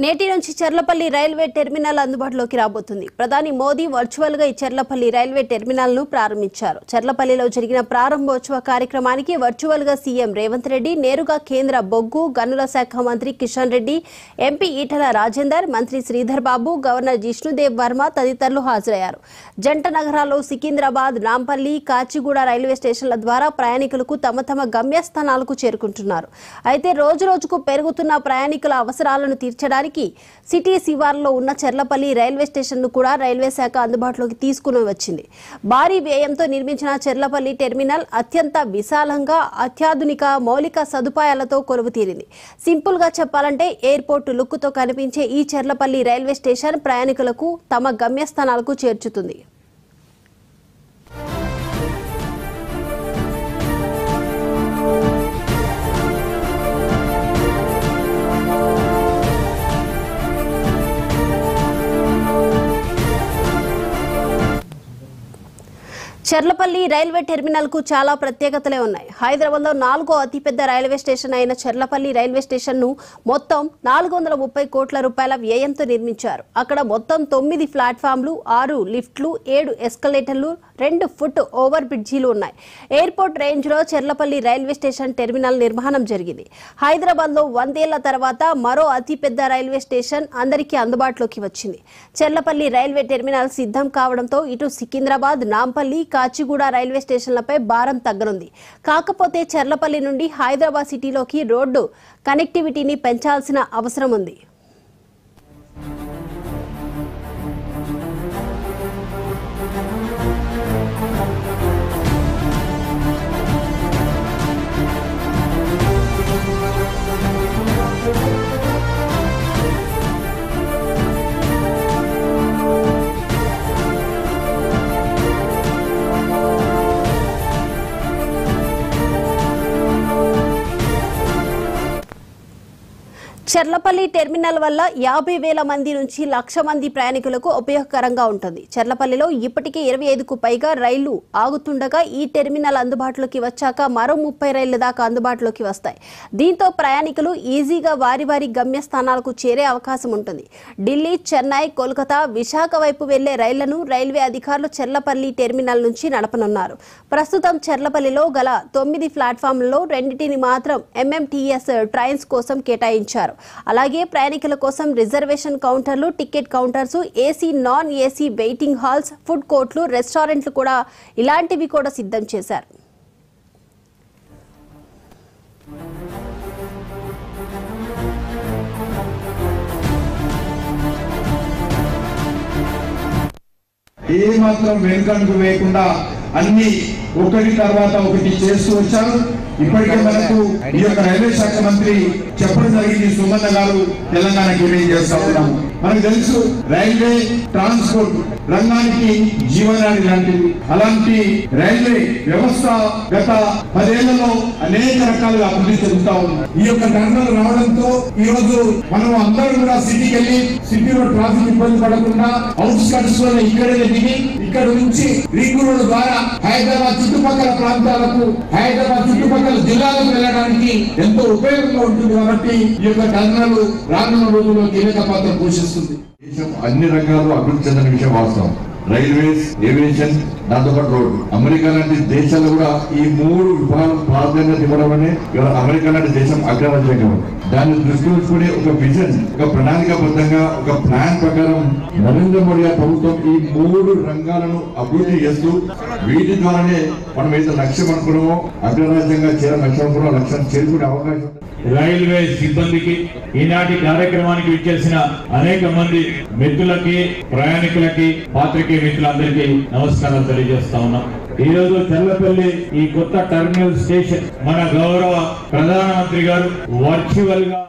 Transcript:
నేటి నుంచి Cherlapalli railway terminal అందుబాటులోకి రాబోతుంది. ప్రధాని మోదీ వర్చువల్ గా ఈ చర్లపల్లి రైల్వే టెర్మినల్ ను ప్రారంభించారు. చర్లపల్లిలో జరిగిన ప్రారంభోత్సవ కార్యక్రమానికి వర్చువల్ గా సీఎం రేవంత్ రెడ్డి, నేరుగా కేంద్ర బొగ్గు గనుల శాఖ మంత్రి కిషన్ రెడ్డి, ఎంపీ ఈటల రాజేందర్, మంత్రి శ్రీధర్ బాబు, గవర్నర్ జిష్ణుదేవ్ వర్మ తదితరులు హాజరయ్యారు. జంట నగరాల్లో సికింద్రాబాద్, నాంపల్లి, కాచిగూడ రైల్వే స్టేషన్ల ద్వారా ప్రయాణికులకు తమ గమ్యస్థానాలకు చేరుకుంటున్నారు. అయితే రోజు రోజుకు పెరుగుతున్న ప్రయాణికుల అవసరాలను తీర్చడానికి సిటీ శివార్లో ఉన్న చర్లపల్లి రైల్వే స్టేషన్ ను కూడా రైల్వే శాఖ అందుబాటులోకి తీసుకుని వచ్చింది. భారీ వ్యయంతో నిర్మించిన చర్లపల్లి టెర్మినల్ అత్యంత విశాలంగా అత్యాధునిక మౌలిక సదుపాయాలతో కొలువుతీరింది. సింపుల్ గా చెప్పాలంటే ఎయిర్పోర్ట్ లుక్ తో కనిపించే ఈ చర్లపల్లి రైల్వే స్టేషన్ ప్రయాణికులకు తమ గమ్యస్థానాలకు చేర్చుతుంది. చర్లపల్లి రైల్వే టెర్మినల్ కు చాలా ప్రత్యేకతలే ఉన్నాయి. హైదరాబాద్ లో 4వ అతిపెద్ద రైల్వే స్టేషన్ అయిన చర్లపల్లి రైల్వే స్టేషన్ ను మొత్తం 430 కోట్ల రూపాయల వ్యయంతో నిర్మించారు. అక్కడ మొత్తం 9 ప్లాట్ఫామ్లు, 6 లిఫ్ట్లు, 7 ఎస్కలేటర్లు, 2 ఫుట్ ఓవర్ బ్రిడ్జీలు ఉన్నాయి. ఎయిర్పోర్ట్ రేంజ్ లో చర్లపల్లి రైల్వే స్టేషన్ టెర్మినల్ నిర్మాణం జరిగింది. హైదరాబాద్ లో 100 ఏళ్ల తర్వాత మరో అతిపెద్ద రైల్వే స్టేషన్ అందరికీ అందుబాటులోకి వచ్చింది. చర్లపల్లి రైల్వే టెర్మినల్ సిద్ధం కావడంతో ఇటు సికింద్రాబాద్, నాంపల్లి, కాచిగూడ రైల్వే స్టేషన్లపై భారం తగ్గనుంది. కాకపోతే చర్లపల్లి నుండి హైదరాబాద్ సిటీలోకి రోడ్డు కనెక్టివిటీని పెంచాల్సిన అవసరం ఉంది. చర్లపల్లి టెర్మినల్ వల్ల 50,000 మంది నుంచి 1,00,000 మంది ప్రయాణికులకు ఉపయోగకరంగా ఉంటుంది. చర్లపల్లిలో ఇప్పటికే 25కు పైగా రైళ్లు ఆగుతుండగా ఈ టెర్మినల్ అందుబాటులోకి వచ్చాక మరో 30 రైళ్ల దాకా అందుబాటులోకి వస్తాయి. దీంతో ప్రయాణికులు ఈజీగా వారి గమ్యస్థానాలకు చేరే అవకాశం ఉంటుంది. ఢిల్లీ, చెన్నై, కోల్కతా, విశాఖ వైపు వెళ్లే రైళ్లను రైల్వే అధికారులు చర్లపల్లి టెర్మినల్ నుంచి నడపనున్నారు. ప్రస్తుతం చర్లపల్లిలో గల 9 ప్లాట్ఫామ్లలో 2టిని మాత్రం MMTS ట్రైన్స్ కోసం కేటాయించారు. అలాగే ప్రయాణికుల కోసం రిజర్వేషన్ కౌంటర్లు, ticket counters, AC, non AC waiting halls, food కోర్టులు, రెస్టారెంట్లు కూడా ఇలాంటివి కూడా సిద్ధం చేశారు. ఏ మాత్రం వెనుకంకు వేయకుండా అన్ని ఒకటి తర్వాత ఒకటి చేస్తూ వచ్చారు. ఇప్పటికే మనకు ఈ యొక్క రైల్వే శాఖ మంత్రి చెప్పడం జరిగింది. సుమన్న గారు తెలంగాణకి ఏమేం చేస్తా ఉన్నాము. మనకు తెలుసు రైల్వే ట్రాన్స్పోర్ట్ రంగానికి జీవనాడి లాంటిది. అలాంటి రైల్వే వ్యవస్థ గత 10 ఏళ్లలో అనేక రకాలుగా అభివృద్ధి చెందుతా ఉంది. ఈ యొక్క టర్మినల్ రావడంతో ఈ రోజు మనం అందరూ కూడా సిటీకి వెళ్ళి సిటీలో ట్రాఫిక్ ఇబ్బంది పడకుండా అవుట్స్కట్స్ లో ఇక్కడే దిగి ఇక్కడ నుంచి రింగ్ రోడ్ ద్వారా హైదరాబాద్ చుట్టుపక్కల ప్రాంతాలకు, హైదరాబాద్ చుట్టుపక్కల జిల్లాలకు వెళ్ళడానికి ఎంతో ఉపయోగంగా ఉంటుంది. కాబట్టి ఈ యొక్క టర్మినల్ రానున్న రోజుల్లో కీలక పాత్ర పోషిస్తుంది. అన్ని రంగాల్లో అభివృద్ధి చెందిన విషయం వాస్తవం. రైల్వేస్, ఏవియేషన్, దాంతోపాటు రోడ్డు. అమెరికా లాంటి దేశాలు కూడా ఈ 3 విభాగాలకు ప్రాధాన్యత ఇవ్వడం అనే అమెరికా లాంటి దేశం అగ్రరాజ్యంగా ఉంది. దాన్ని దృష్టిలో ఉంచుకుని ఒక విజన్, ఒక ప్రణాళికాబద్ధంగా, ఒక ప్లాన్ ప్రకారం నరేంద్ర మోడీ ప్రభుత్వం ఈ 3 రంగాలను అభివృద్ధి చేస్తూ వీటి ద్వారానే మనం ఏదైతే లక్ష్యం అనుకున్నామో అగ్రరాజ్యంగా లక్ష్యాన్ని చేరుకునే అవకాశం. రైల్వే సిబ్బందికి, ఈనాటి కార్యక్రమానికి విచ్చేసిన అనేక మంది మిత్రులకి, ప్రయాణికులకి, పాత్రికేయ మిత్రులందరికీ నమస్కారాలు తెలియజేస్తా ఉన్నాం. ఈ రోజు చర్లపల్లి ఈ కొత్త టెర్మినల్ స్టేషన్ మన గౌరవ ప్రధానమంత్రి గారు వర్చువల్ గా